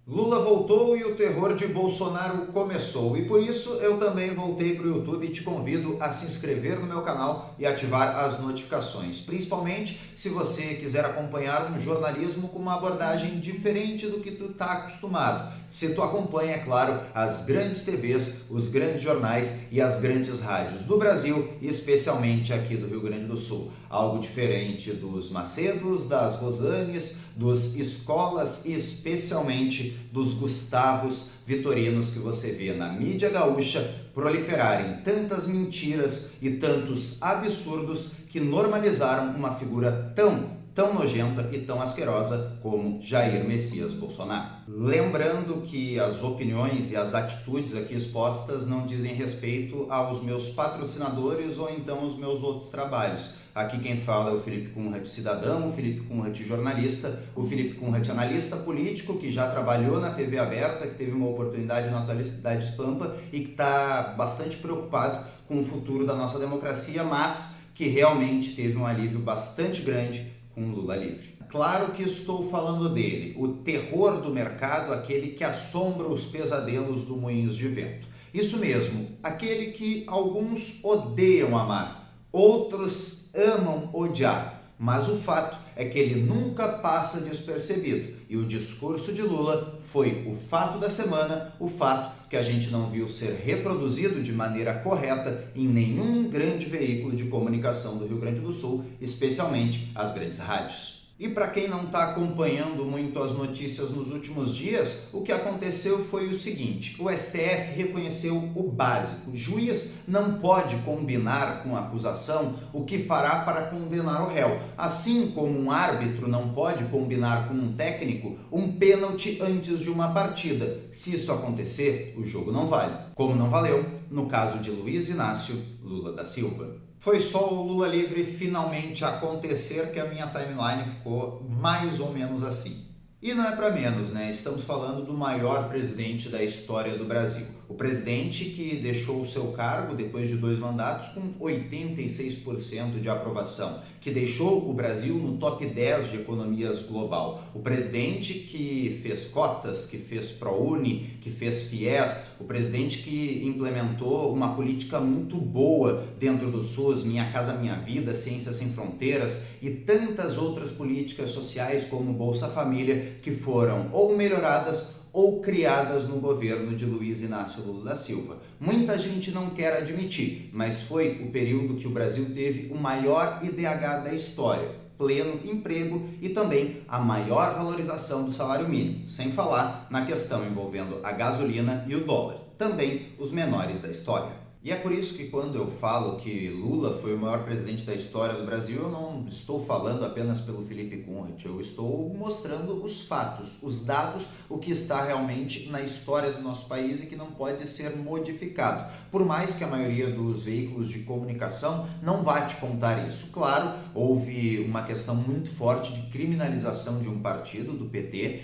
Lula voltou e o terror de Bolsonaro começou. E por isso eu também voltei para o YouTube e te convido a se inscrever no meu canal e ativar as notificações. Principalmente se você quiser acompanhar um jornalismo com uma abordagem diferente do que tu está acostumado. Se tu acompanha, é claro, as grandes TVs, os grandes jornais e as grandes rádios do Brasil e especialmente aqui do Rio Grande do Sul. Algo diferente dos Macedos, das Rosanes, dos Escolas e especialmente dos Gustavos Vitorinos que você vê na mídia gaúcha proliferarem tantas mentiras e tantos absurdos que normalizaram uma figura tão nojenta e tão asquerosa como Jair Messias Bolsonaro. Lembrando que as opiniões e as atitudes aqui expostas não dizem respeito aos meus patrocinadores ou então aos meus outros trabalhos. Aqui quem fala é o Felipe Kunrat, cidadão, o Felipe Kunrat, jornalista, o Felipe Kunrat, analista político, que já trabalhou na TV aberta, que teve uma oportunidade na Atualidades Pampa e que está bastante preocupado com o futuro da nossa democracia, mas que realmente teve um alívio bastante grande com Lula livre. Claro que estou falando dele, o terror do mercado, aquele que assombra os pesadelos do Moinhos de Vento. Isso mesmo, aquele que alguns odeiam amar, outros amam odiar, mas o fato é que ele nunca passa despercebido. E o discurso de Lula foi o fato da semana, o fato que a gente não viu ser reproduzido de maneira correta em nenhum grande veículo de comunicação do Rio Grande do Sul, especialmente as grandes rádios. E para quem não está acompanhando muito as notícias nos últimos dias, o que aconteceu foi o seguinte: o STF reconheceu o básico. O juiz não pode combinar com a acusação o que fará para condenar o réu. Assim como um árbitro não pode combinar com um técnico um pênalti antes de uma partida. Se isso acontecer, o jogo não vale. Como não valeu no caso de Luiz Inácio Lula da Silva. Foi só o Lula livre finalmente acontecer que a minha timeline ficou mais ou menos assim. E não é para menos, né? Estamos falando do maior presidente da história do Brasil. O presidente que deixou o seu cargo depois de 2 mandatos com 86% de aprovação, que deixou o Brasil no top 10 de economias global. O presidente que fez cotas, que fez ProUni, que fez FIES, o presidente que implementou uma política muito boa dentro do SUS, Minha Casa Minha Vida, Ciências Sem Fronteiras e tantas outras políticas sociais como Bolsa Família que foram ou melhoradas ou criadas no governo de Luiz Inácio Lula da Silva. Muita gente não quer admitir, mas foi o período que o Brasil teve o maior IDH da história, pleno emprego e também a maior valorização do salário mínimo, sem falar na questão envolvendo a gasolina e o dólar, também os menores da história. E é por isso que quando eu falo que Lula foi o maior presidente da história do Brasil, eu não estou falando apenas pelo Felipe Kunrat, eu estou mostrando os fatos, os dados, o que está realmente na história do nosso país e que não pode ser modificado. Por mais que a maioria dos veículos de comunicação não vá te contar isso. Claro, houve uma questão muito forte de criminalização de um partido, do PT,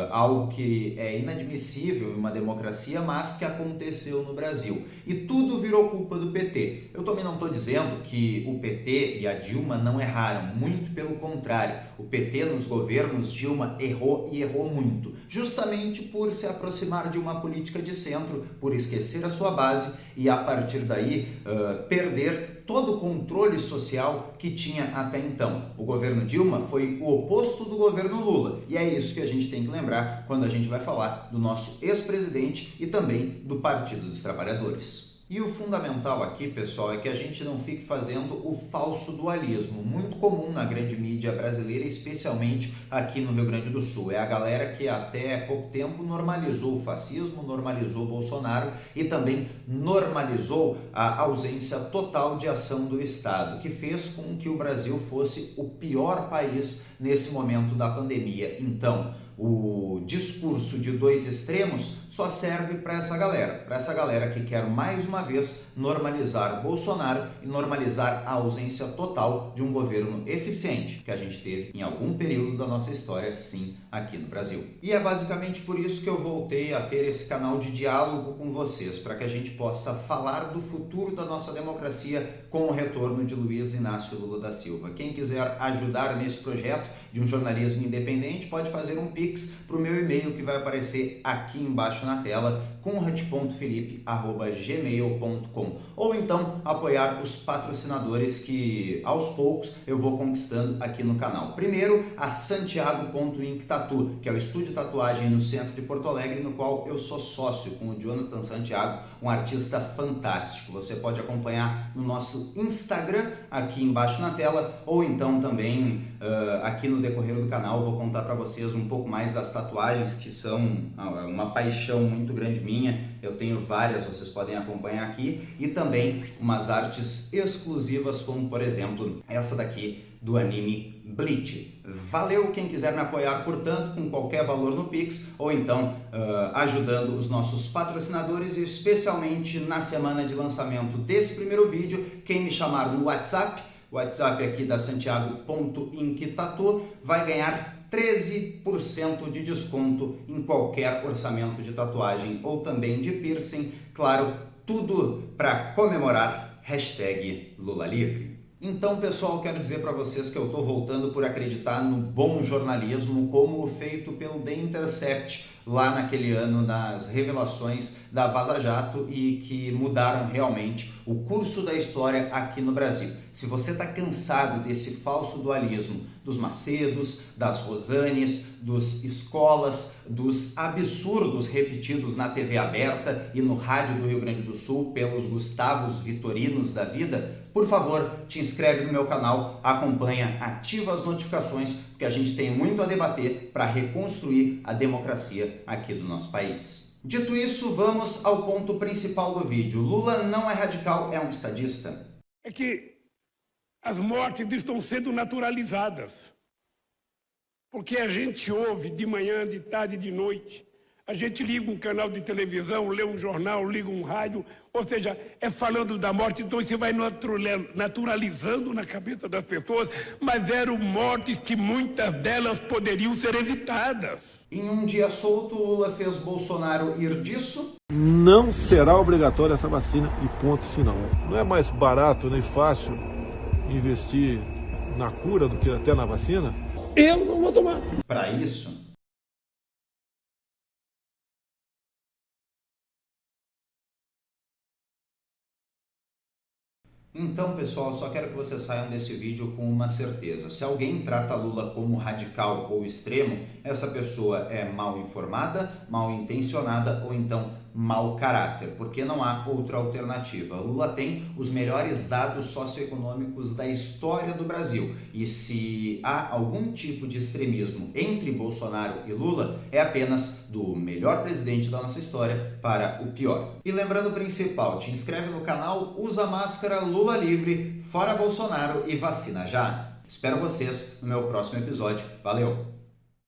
algo que é inadmissível em uma democracia, mas que aconteceu no Brasil. E tudo virou culpa do PT. Eu também não estou dizendo que o PT e a Dilma não erraram, muito pelo contrário. O PT nos governos Dilma errou e errou muito, justamente por se aproximar de uma política de centro, por esquecer a sua base e a partir daí perder todo o controle social que tinha até então. O governo Dilma foi o oposto do governo Lula. E é isso que a gente tem que lembrar quando a gente vai falar do nosso ex-presidente e também do Partido dos Trabalhadores. E o fundamental aqui, pessoal, é que a gente não fique fazendo o falso dualismo, muito comum na grande mídia brasileira, especialmente aqui no Rio Grande do Sul. É a galera que até pouco tempo normalizou o fascismo, normalizou Bolsonaro e também normalizou a ausência total de ação do Estado, que fez com que o Brasil fosse o pior país nesse momento da pandemia. Então, o discurso de 2 extremos só serve para essa galera que quer mais uma vez normalizar Bolsonaro e normalizar a ausência total de um governo eficiente que a gente teve em algum período da nossa história, sim, aqui no Brasil. E é basicamente por isso que eu voltei a ter esse canal de diálogo com vocês, para que a gente possa falar do futuro da nossa democracia com o retorno de Luiz Inácio Lula da Silva. Quem quiser ajudar nesse projeto, de um jornalismo independente, pode fazer um Pix para o meu e-mail que vai aparecer aqui embaixo na tela, conrad.felipe@gmail.com, ou então apoiar os patrocinadores que aos poucos eu vou conquistando aqui no canal. Primeiro, a Santiago.ink Tattoo, que é o estúdio de tatuagem no centro de Porto Alegre, no qual eu sou sócio com o Jonathan Santiago, um artista fantástico. Você pode acompanhar no nosso Instagram, aqui embaixo na tela, ou então também aqui no decorrer do canal vou contar para vocês um pouco mais das tatuagens, que são uma paixão muito grande minha. Eu tenho várias, vocês podem acompanhar aqui, e também umas artes exclusivas, como por exemplo essa daqui do anime Bleach. Valeu quem quiser me apoiar, portanto, com qualquer valor no Pix, ou então ajudando os nossos patrocinadores, e especialmente na semana de lançamento desse primeiro vídeo, quem me chamar no WhatsApp, o WhatsApp aqui da Santiago.ink Tattoo, vai ganhar 13% de desconto em qualquer orçamento de tatuagem ou também de piercing. Claro, tudo para comemorar #LulaLivre. Então, pessoal, quero dizer para vocês que eu estou voltando por acreditar no bom jornalismo, como feito pelo The Intercept lá naquele ano, nas revelações da Vaza Jato, e que mudaram realmente o curso da história aqui no Brasil. Se você está cansado desse falso dualismo dos Macedos, das Rosanes, dos Escolas, dos absurdos repetidos na TV aberta e no rádio do Rio Grande do Sul pelos Gustavos Vitorinos da vida, por favor, te inscreve no meu canal, acompanha, ativa as notificações, porque a gente tem muito a debater para reconstruir a democracia aqui do nosso país. Dito isso, vamos ao ponto principal do vídeo. Lula não é radical, é um estadista. É que as mortes estão sendo naturalizadas. Porque a gente ouve de manhã, de tarde, de noite. A gente liga um canal de televisão, lê um jornal, liga um rádio, ou seja, é falando da morte, então você vai naturalizando na cabeça das pessoas, mas eram mortes que muitas delas poderiam ser evitadas. Em um dia solto, Lula fez Bolsonaro ir disso. Não será obrigatória essa vacina e ponto final. Não é mais barato nem fácil investir na cura do que até na vacina? Eu não vou tomar. Para isso, então, pessoal, só quero que vocês saiam desse vídeo com uma certeza. Se alguém trata Lula como radical ou extremo, essa pessoa é mal informada, mal intencionada ou então mau caráter, porque não há outra alternativa. Lula tem os melhores dados socioeconômicos da história do Brasil, e se há algum tipo de extremismo entre Bolsonaro e Lula, é apenas do melhor presidente da nossa história para o pior. E lembrando o principal, te inscreve no canal, usa máscara, Lula livre, fora Bolsonaro e vacina já. Espero vocês no meu próximo episódio. Valeu!